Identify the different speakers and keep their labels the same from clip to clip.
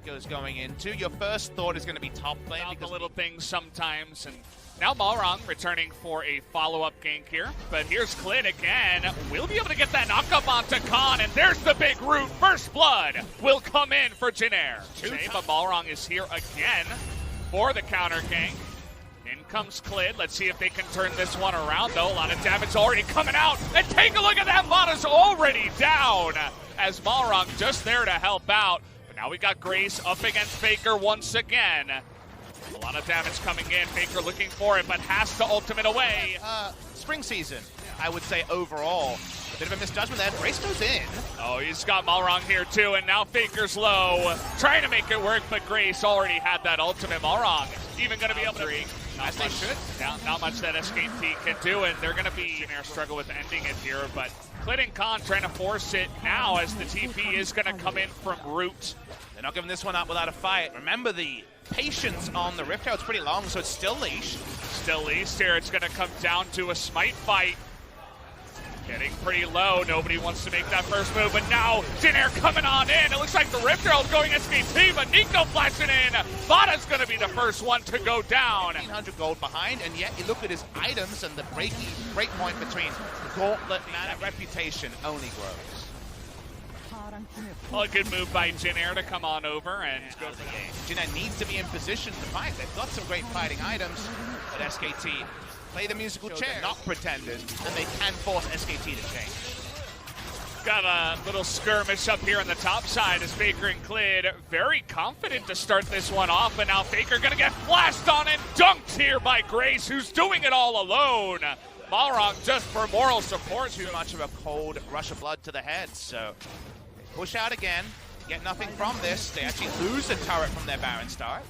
Speaker 1: goes going into. Your first thought is going to be top lane.
Speaker 2: Because the little things sometimes, and now Malrang returning for a follow-up gank here. But here's Klid again. We'll be able to get that knock-up onto Khan, and there's the big root. First blood will come in for Jinair. But Malrang is here again for the counter gank. In comes Klid. Let's see if they can turn this one around, though. A lot of damage already coming out. And take a look at that. Vada's already down as Malrang just there to help out. But now we got Grace up against Faker once again. A lot of damage coming in. Faker looking for it, but has to ultimate away.
Speaker 1: Spring season, I would say overall. A bit of a misjudgment there. Grace goes in.
Speaker 2: Oh, he's got Malrang here too, and now Faker's low. Trying to make it work, but Grace already had that ultimate. Malrang even going to be able to...
Speaker 1: As they should.
Speaker 2: Not much that SKT can do, and they're going to be struggle with ending it here, but Klid and Khan trying to force it now as the TP is going to come in from root.
Speaker 1: They're not giving this one up without a fight. Remember, the patience on the Rift Herald's pretty long, so it's still leash.
Speaker 2: Still leash here. It's going to come down to a smite fight. Getting pretty low. Nobody wants to make that first move, but now Jinair coming on in. It looks like the Rift Herald's going SKT, but Nico flashing in. Vada's going to be the first one to go down.
Speaker 1: 1,500 gold behind, and yet you look at his items and the break point between Gauntlet and reputation only grows.
Speaker 2: Well, a good move by Jinair to come on over and go for the game.
Speaker 1: Jinair needs to be in position to fight. They've got some great fighting items, but SKT play the musical chair, not pretenders, and they can force SKT to change.
Speaker 2: Got a little skirmish up here on the top side as Faker and Klid very confident to start this one off, but now Faker gonna get flashed on and dunked here by Grace, who's doing it all alone. Malrang just for moral support.
Speaker 1: Too much of a cold rush of blood to the head, so they push out again, get nothing from this. They actually lose the turret from their Baron start.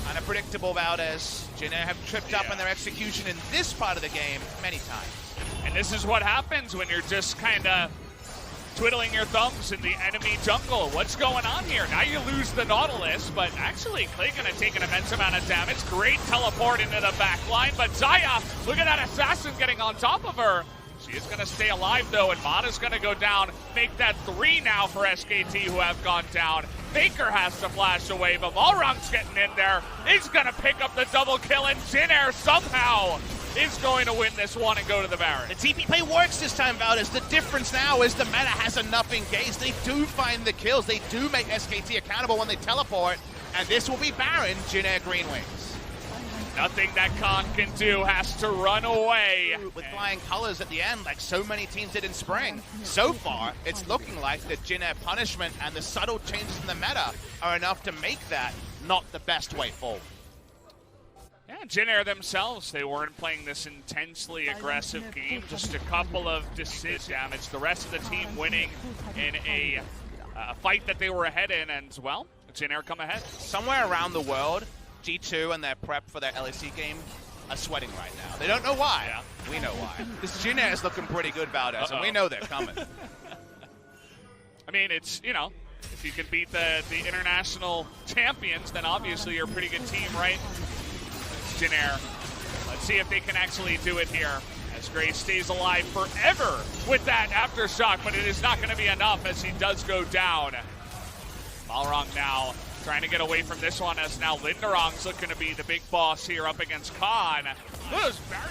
Speaker 1: Unpredictable Valdez. Jinair have tripped up in their execution in this part of the game many times.
Speaker 2: And this is what happens when you're just kind of twiddling your thumbs in the enemy jungle. What's going on here? Now you lose the Nautilus, but actually Klid gonna take an immense amount of damage. Great teleport into the back line, but Zaya, look at that assassin getting on top of her. She is gonna stay alive though, and Vada's gonna go down, make that 3 now for SKT who have gone down. Faker has to flash away, but Malrang's getting in there. He's gonna pick up the double kill, and Jinair somehow is going to win this one and go to the Baron.
Speaker 1: The TP play works this time, Valdez. The difference now is the meta has enough engaged. They do find the kills. They do make SKT accountable when they teleport, and this will be Baron, Jinair Greenwings.
Speaker 2: Nothing that Khan can do, has to run away.
Speaker 1: With flying colors at the end, like so many teams did in spring. So far, it's looking like the Jinair punishment and the subtle changes in the meta are enough to make that not the best way forward.
Speaker 2: Yeah, Jinair themselves, they weren't playing this intensely aggressive game. Just a couple of decision damage. The rest of the team winning in a fight that they were ahead in, and well, Jinair come ahead.
Speaker 1: Somewhere around the world, G2 and their prep for their LCK game are sweating right now. They don't know why. Yeah. We know why. This Jinair is looking pretty good, Valdez, and we know they're coming.
Speaker 2: I mean, it's, you know, if you can beat the international champions, then obviously you're a pretty good team, right? Jinair. Let's see if they can actually do it here as Grace stays alive forever with that aftershock, but it is not going to be enough as he does go down. Malrang now trying to get away from this one as now Linderong's looking to be the big boss here up against Khan.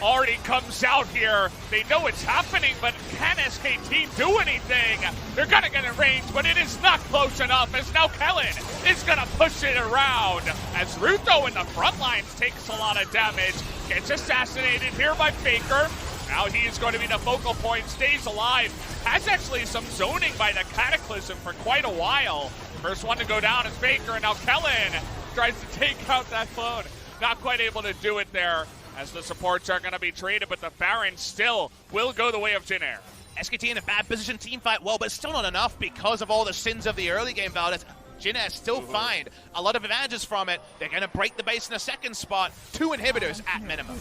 Speaker 2: Already comes out here. They know it's happening, but can SKT do anything? They're gonna get in range, but it is not close enough as now Kellen is gonna push it around as Ruto in the front lines takes a lot of damage, gets assassinated here by Faker. Now he is going to be the focal point, stays alive, has actually some zoning by the Cataclysm for quite a while. First one to go down is Faker, and now Kellen tries to take out that clone. Not quite able to do it there as the supports are going to be traded, but the Baron still will go the way of Jinair.
Speaker 1: SKT in a bad position, team fight well, but still not enough because of all the sins of the early game, Valdez. Jinair still find a lot of advantages from it. They're going to break the base in a second spot. 2 inhibitors at minimum.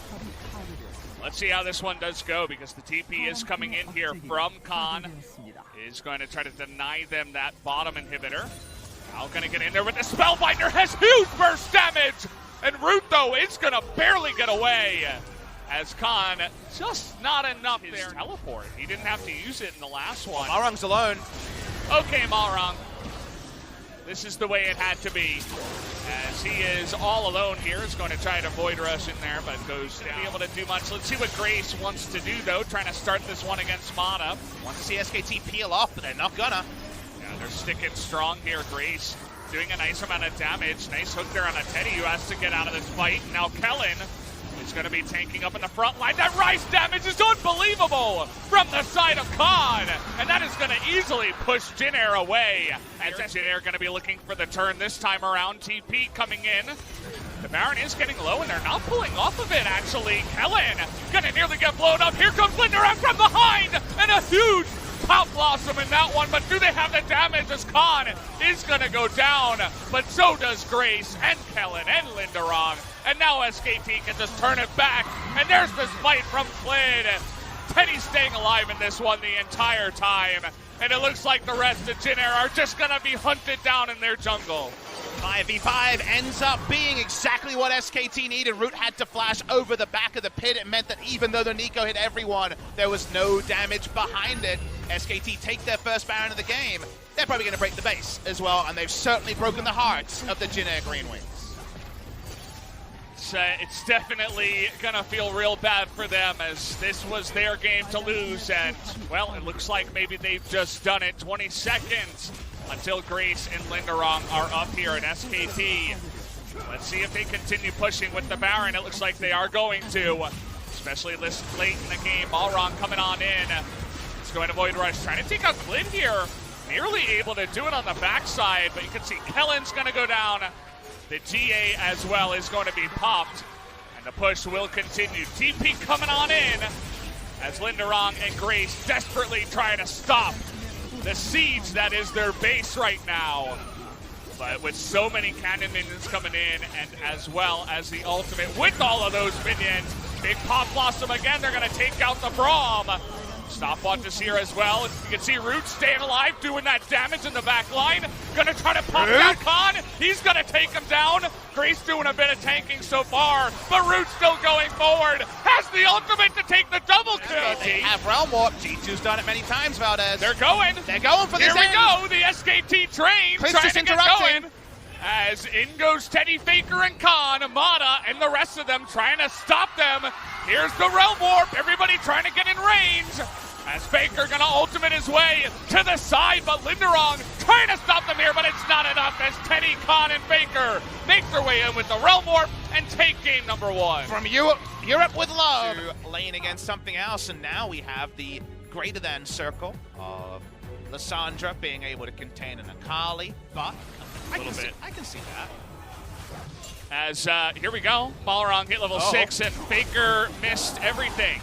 Speaker 2: Let's see how this one does go, because the TP is coming in here from Khan. Is going to try to deny them that bottom inhibitor. Now going to get in there with the Spellbinder, has huge burst damage! And Ruto is going to barely get away as Khan just not enough there. Teleport. He didn't have to use it in the last one.
Speaker 1: Malrang's alone.
Speaker 2: Okay, Malrang. this is the way it had to be. As he is all alone here, is going to try to void rush in there, but goes down. Be able to do much. Let's see what Grace wants to do, though, trying to start this one against Mata.
Speaker 1: Want to see SKT peel off, but they're not gonna.
Speaker 2: Yeah, they're sticking strong here. Grace doing a nice amount of damage. Nice hook there on a Teddy, who has to get out of this fight. Now Kellen is going to be tanking up in the front line. That Rice damage is unbelievable from the side of Khan, and that is going to easily push Jin Air away. And Jin Air going to be looking for the turn this time around. TP coming in. The Baron is getting low, and they're not pulling off of it, actually. Kellen going to nearly get blown up. Here comes Linderoth from behind, and a huge Pop Blossom in that one, but do they have the damage as Khan is going to go down, but so does Grace and Kellen and Linderoth. And now SKT can just turn it back, and there's the fight from Flynn. Teddy staying alive in this one the entire time, and it looks like the rest of Jin Air are just going to be hunted down in their jungle.
Speaker 1: 5v5 ends up being exactly what SKT needed. Root had to flash over the back of the pit. It meant that even though the Nico hit everyone, there was no damage behind it. SKT take their first Baron of the game. They're probably going to break the base as well, and they've certainly broken the hearts of the Jin Air Greenwings.
Speaker 2: It's definitely going to feel real bad for them, as this was their game to lose, and, well, it looks like maybe they've just done it. 20 seconds until Grace and Linderoth are up here at SKT. Let's see if they continue pushing with the Baron. It looks like they are going to, especially this late in the game. Balrog coming on in. It's going to Void Rush, trying to take out Glyn here. Nearly able to do it on the backside, but you can see Kellen's going to go down. The GA as well is going to be popped, and the push will continue. TP coming on in as Linderoth and Grace desperately trying to stop the siege that is their base right now. But with so many cannon minions coming in, and as well as the ultimate with all of those minions, big Pop Blossom again, they're going to take out the Braum. Stopwatch is here as well. You can see Root staying alive, doing that damage in the back line. Gonna try to pop down Khan. He's gonna take him down. Grace doing a bit of tanking so far, but Root still going forward. Has the ultimate to take the double kill.
Speaker 1: They have Realm Warp. G2's done it many times, Valdez.
Speaker 2: They're going.
Speaker 1: They're going for this.
Speaker 2: Here we go. The SKT train trying to get going. As in goes Teddy, Faker, and Khan, Mata, and the rest of them trying to stop them. Here's the Realm Warp. Everybody trying to get in range. As Faker gonna ultimate his way to the side, but Linderoth trying to stop them here, but it's not enough as Teddy, Khan, and Faker make their way in with the Realm Warp and take game number one.
Speaker 1: From Europe with love to lane against something else, and now we have the greater than circle of Lissandra being able to contain an Akali, but I can see that.
Speaker 2: As here we go, Balrog hit level 6, and Faker missed everything.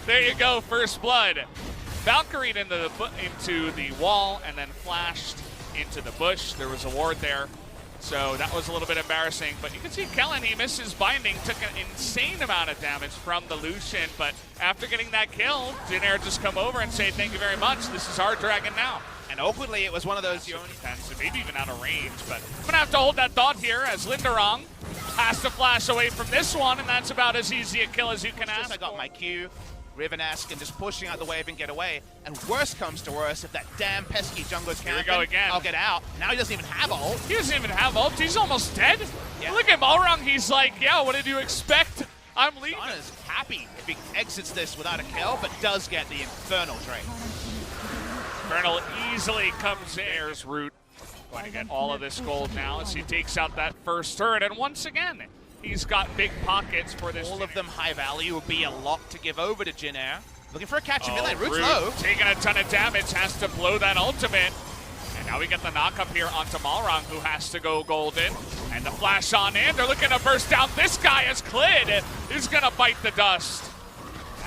Speaker 2: There you go, first blood. Valkyrie into the wall and then flashed into the bush. There was a ward there, so that was a little bit embarrassing. But you can see Kellen, he missed his binding, took an insane amount of damage from the Lucian. But after getting that kill, Jin Air just come over and say, thank you very much, this is our dragon now.
Speaker 1: And awkwardly, it was one of those
Speaker 2: defensive, maybe even out of range. But I'm gonna have to hold that thought here as Linderoth has to flash away from this one, and that's about as easy a kill as you can ask.
Speaker 1: I got my Q. Riven-esque and just pushing out the wave and get away. And worst comes to worst, if that damn pesky jungler's camping,
Speaker 2: here we go again.
Speaker 1: I'll get out. Now he doesn't even have ult.
Speaker 2: He doesn't even have ult. He's almost dead.
Speaker 1: Yeah.
Speaker 2: Look at Balrog. He's like, yeah, what did you expect? I'm leaving.
Speaker 1: Sana's happy if he exits this without a kill, but does get the Infernal trait.
Speaker 2: Infernal easily comes in. There's Root going to get all of this gold now as he takes out that first turret. And once again, he's got big pockets for this.
Speaker 1: All of them high value will be a lot to give over to Jin Air. Looking for a catch in mid-lane. Root's low.
Speaker 2: Taking a ton of damage, has to blow that ultimate. And now we get the knock up here onto Balrog, who has to go golden. And the flash on in. They're looking to burst down this guy as Clid is going to bite the dust.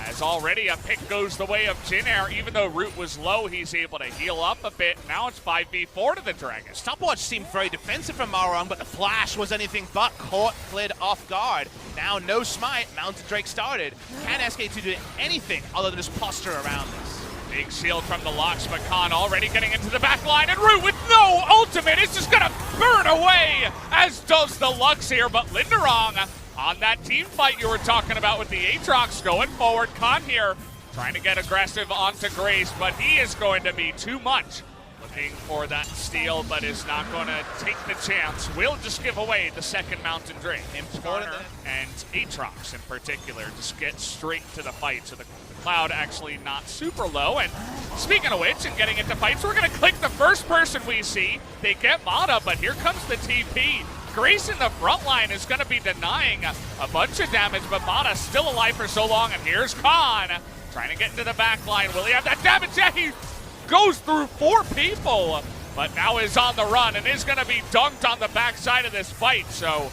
Speaker 2: As already a pick goes the way of Jin Air. Even though Root was low, he's able to heal up a bit. Now it's 5v4 to the Dragon.
Speaker 1: Stopwatch seemed very defensive from Balrog, but the flash was anything but caught Clid off guard. Now no smite, Mounted Drake started. Can SKT do anything other than just posture around this?
Speaker 2: Big shield from the Locks, but Khan already getting into the back line, and Root with no ultimate is just gonna burn away, as does the Lux here, but Linderoth on that team fight you were talking about with the Aatrox going forward. Khan here trying to get aggressive onto Grace, but he is going to be too much Looking for that steal, but is not going to take the chance. Will just give away the second Mountain Drake. Skarner and Aatrox in particular just get straight to the fight. So the Cloud actually not super low. And speaking of which, and getting into fights, we're going to click the first person we see. They get Mata, but here comes the TP. Grace in the front line is going to be denying a bunch of damage, but Mata still alive for so long. And here's Khan trying to get into the back line. Will he have that damage? Yeah, he goes through 4 people, but now is on the run and is going to be dunked on the backside of this fight. So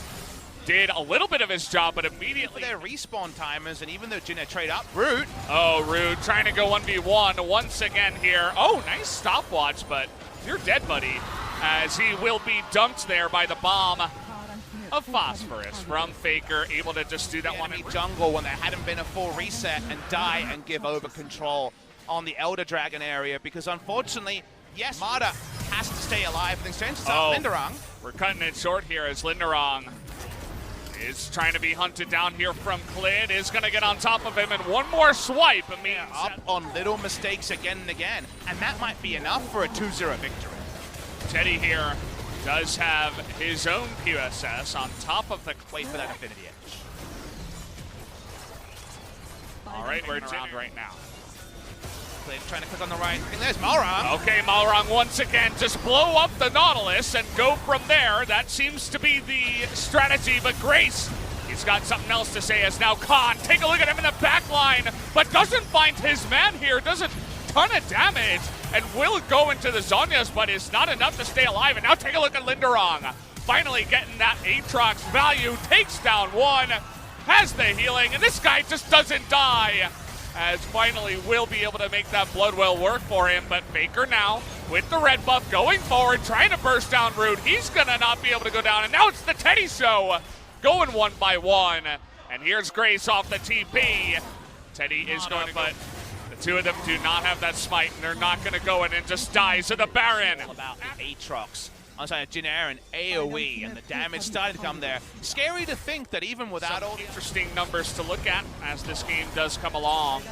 Speaker 2: did a little bit of his job, but immediately
Speaker 1: their respawn timers, and even though Jinna trade up, Root.
Speaker 2: Oh, Root trying to go 1v1 once again here. Oh, nice stopwatch, but you're dead, buddy, as he will be dumped there by the bomb of Phosphorus from Faker, able to just do that one in
Speaker 1: jungle when there hadn't been a full reset and die and give over control on the Elder Dragon area, because unfortunately, yes, Mata has to stay alive and then chances out Linderong.
Speaker 2: We're cutting it short here as Linderong is trying to be hunted down here from Clid, is going to get on top of him, and one more swipe means
Speaker 1: up on little mistakes again and again, and that might be enough for a 2-0 victory.
Speaker 2: Teddy here does have his own QSS on top of the
Speaker 1: wait for that Infinity Edge.
Speaker 2: All right, we're around right now.
Speaker 1: Trying to click on the right. And there's Malrang.
Speaker 2: Okay, Malrang once again just blow up the Nautilus and go from there. That seems to be the strategy, but Grace, he's got something else to say as now Khan, take a look at him in the back line, but doesn't find his man here, does a ton of damage, and will go into the Zhonya's, but it's not enough to stay alive. And now take a look at Linderong. Finally getting that Aatrox value, takes down one, has the healing, and this guy just doesn't die, as finally will be able to make that Bloodwell work for him. But Faker now with the red buff going forward, trying to burst down Root. He's gonna not be able to go down, and now it's the Teddy show going 1 by 1. And here's Grace off the TP. Teddy is going to, but the two of them do not have that smite, and they're not gonna go in and just die. So the Baron.
Speaker 1: About the Aatrox onside of Jin Air and AoE, and the damage started to come there. Scary to think that even without all the
Speaker 2: interesting numbers to look at as this game does come along.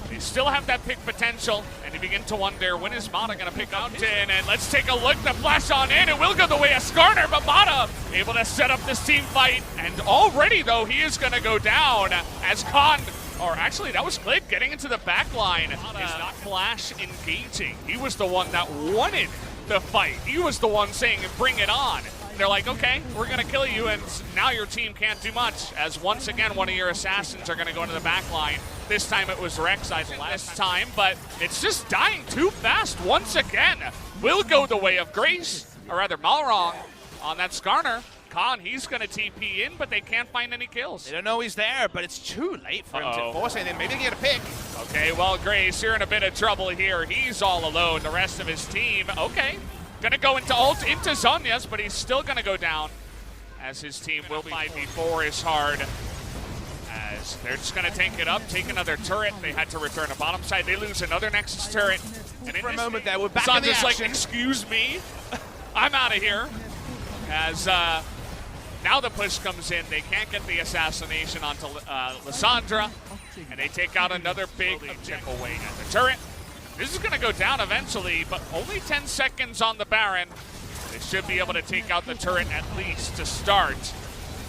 Speaker 2: They still have that pick potential, and you begin to wonder, when is Mata going to pick up in? And let's take a look, the flash on in. It will go the way of Skarner, but Mata able to set up this team fight. And already, though, he is going to go down as Khan, or actually, that was Click getting into the back line. Is not Flash engaging. He was the one that wanted the fight. He was the one saying, bring it on. And they're like, okay, we're going to kill you, and now your team can't do much, as once again, one of your assassins are going to go into the back line. This time it was Rek'Sai last time, but it's just dying too fast once again. Will go the way of Grace, or rather Malrong, on that Skarner. Khan, he's going to TP in, but they can't find any kills.
Speaker 1: They don't know he's there, but it's too late for him to force anything. Maybe they get a pick.
Speaker 2: Okay, well, Grace, you're in a bit of trouble here. He's all alone. The rest of his team, okay. Going to go into ult into Zhonya's, but he's still going to go down, as his team will be 5v4 is hard. As they're just going to tank it up, take another turret. They had to return to bottom side. They lose another Nexus turret.
Speaker 1: And for a moment there, we're back in the action.
Speaker 2: Like, excuse me, I'm out of here. As now the push comes in, they can't get the assassination onto Lissandra, and they take out another big chip away at the turret. This is going to go down eventually, but only 10 seconds on the Baron. They should be able to take out the turret at least to start.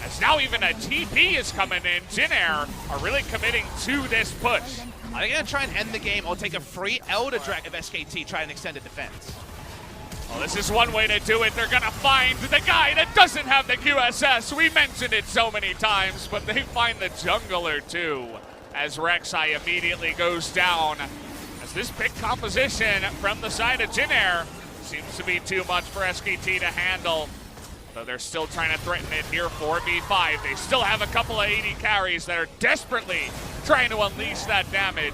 Speaker 2: As now even a TP is coming in. Jin Air are really committing to this push.
Speaker 1: Are they going to try and end the game or take a free Elder Dragon of SKT, try an extended defense?
Speaker 2: Well, this is one way to do it. They're going to find the guy that doesn't have the QSS. We mentioned it so many times, but they find the jungler too, as Rek'Sai immediately goes down. As this pick composition from the side of Jin Air seems to be too much for SKT to handle. Though they're still trying to threaten it here, 4v5. They still have a couple of 80 carries that are desperately trying to unleash that damage.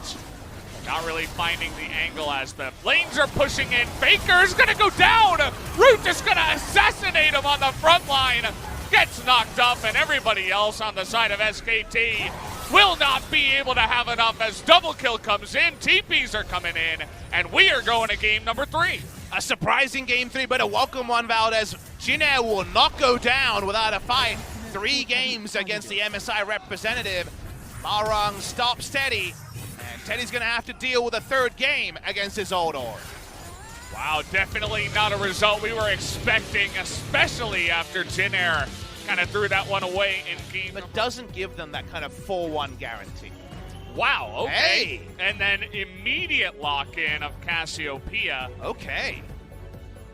Speaker 2: Not really finding the angle as the lanes are pushing in. Faker's gonna go down! Root is gonna assassinate him on the front line. Gets knocked up, and everybody else on the side of SKT will not be able to have enough as double kill comes in. TPs are coming in, and we are going to game number 3.
Speaker 1: A surprising game 3, but a welcome one, Valdez. Jin Air will not go down without a fight. 3 games against the MSI representative. Malrang stops Teddy, and Teddy's going to have to deal with a 3rd game against his old orb.
Speaker 2: Wow, definitely not a result we were expecting, especially after Jin Air kind of threw that one away in game.
Speaker 1: But doesn't give them that kind of 4-1 guarantee.
Speaker 2: Wow, okay.
Speaker 1: Hey.
Speaker 2: And then immediate lock-in of Cassiopeia.
Speaker 1: Okay.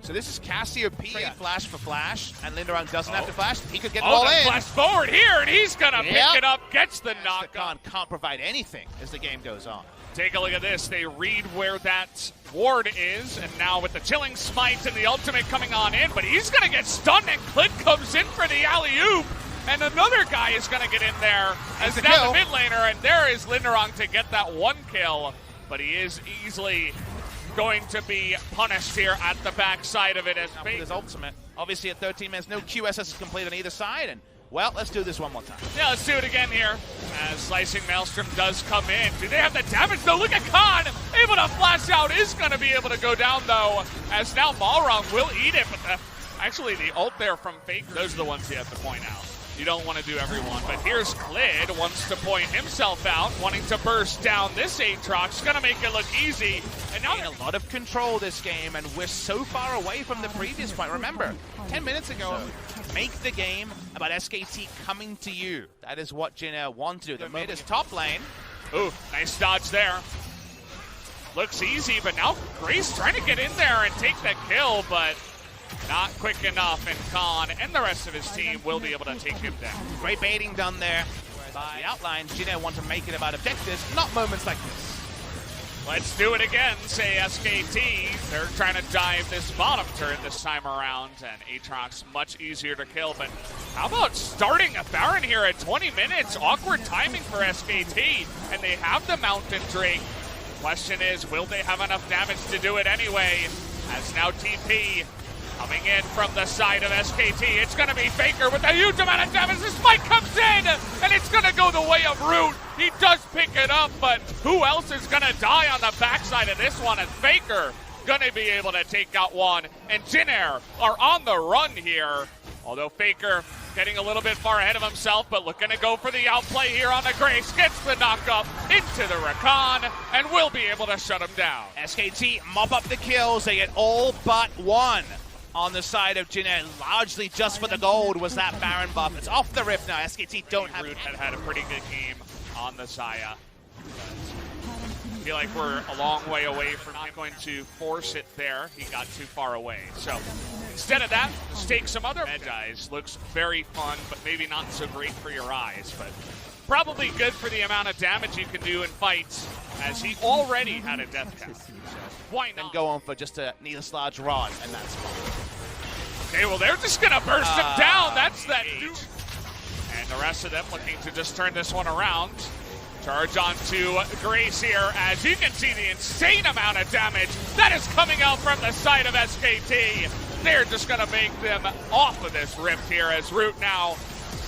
Speaker 1: So this is Cassiopeia. Flash for flash, and Linderung doesn't have to flash. He could get the ball in.
Speaker 2: Flash forward here, and he's going to pick it up, gets the knock-on.
Speaker 1: Can't provide anything as the game goes on.
Speaker 2: Take a look at this. They read where that ward is, and now with the chilling smite and the ultimate coming on in, but he's going to get stunned, and Clint comes in for the alley-oop, and another guy is going to get in there as now the mid laner, and there is Linderung to get that one kill, but he is easily going to be punished here at the backside of it as
Speaker 1: his ultimate. Obviously at 13 minutes, no QSS is complete on either side, and well, let's do this one more time.
Speaker 2: Yeah, let's do it again here. As Slicing Maelstrom does come in. Do they have the damage though? Look at Khan, able to flash out, is going to be able to go down though, as now Malrong will eat it, but actually the ult there from Faker, those are the ones you have to point out. You don't want to do everyone, but here's Klid, wants to point himself out, wanting to burst down this Aatrox, gonna make it look easy. And now
Speaker 1: a lot of control this game, and we're so far away from the previous point. Remember, 10 minutes ago, make the game about SKT coming to you. That is what Jin Air want to do. The mid is top lane.
Speaker 2: Ooh, nice dodge there. Looks easy, but now Grace trying to get in there and take that kill, but not quick enough, and Khan and the rest of his team will be able to take him down.
Speaker 1: Great baiting done there. By the outline, Jin Air want to make it about objectives, not moments like this.
Speaker 2: Let's do it again, say SKT. They're trying to dive this bottom turret this time around, and Aatrox much easier to kill, but how about starting a Baron here at 20 minutes? Awkward timing for SKT, and they have the Mountain Drake. Question is, will they have enough damage to do it anyway? As now TP coming in from the side of SKT. It's going to be Faker with a huge amount of damage. The spike comes in, and it's going to go the way of Root. He does pick it up, but who else is going to die on the backside of this one? And Faker going to be able to take out one. And Jin Air are on the run here. Although Faker getting a little bit far ahead of himself, but looking to go for the outplay here on the Grace. Gets the knock up into the Rakan, and will be able to shut him down.
Speaker 1: SKT mop up the kills. They get all but one. On the side of Jin Air, largely just for the gold, was that Baron buff. It's off the rip now. SKT don't have
Speaker 2: Root had a pretty good game on the Xayah. I feel like we're a long way away from not going to force it there. He got too far away. So instead of that, let's take some other Medjai's. Looks very fun, but maybe not so great for your eyes. But probably good for the amount of damage you can do in fights, as he already had a death count. So why not?
Speaker 1: And go on for just a needless large rod, and that's fine.
Speaker 2: Okay, well, they're just going to burst him down. That's that. And the rest of them looking to just turn this one around. Charge on to Grace here, as you can see the insane amount of damage that is coming out from the side of SKT. They're just going to make them off of this rift here, as Root now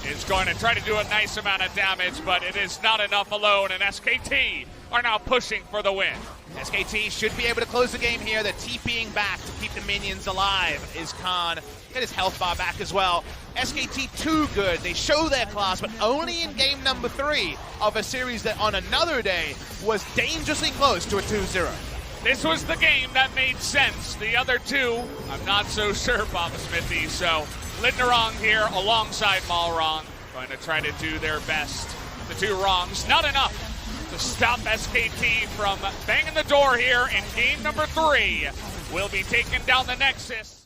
Speaker 2: is going to try to do a nice amount of damage, but it is not enough alone, and SKT are now pushing for the win.
Speaker 1: SKT should be able to close the game here. They're TPing back to keep the minions alive. Is Khan. Get his health bar back as well. SKT too good. They show their class, but only in game number 3 of a series that on another day was dangerously close to a 2-0.
Speaker 2: This was the game that made sense. The other two, I'm not so sure, Papa Smithy. So Linderung here alongside Malrong, going to try to do their best. The two wrongs, not enough to stop SKT from banging the door here in game number 3. Will be taking down the Nexus.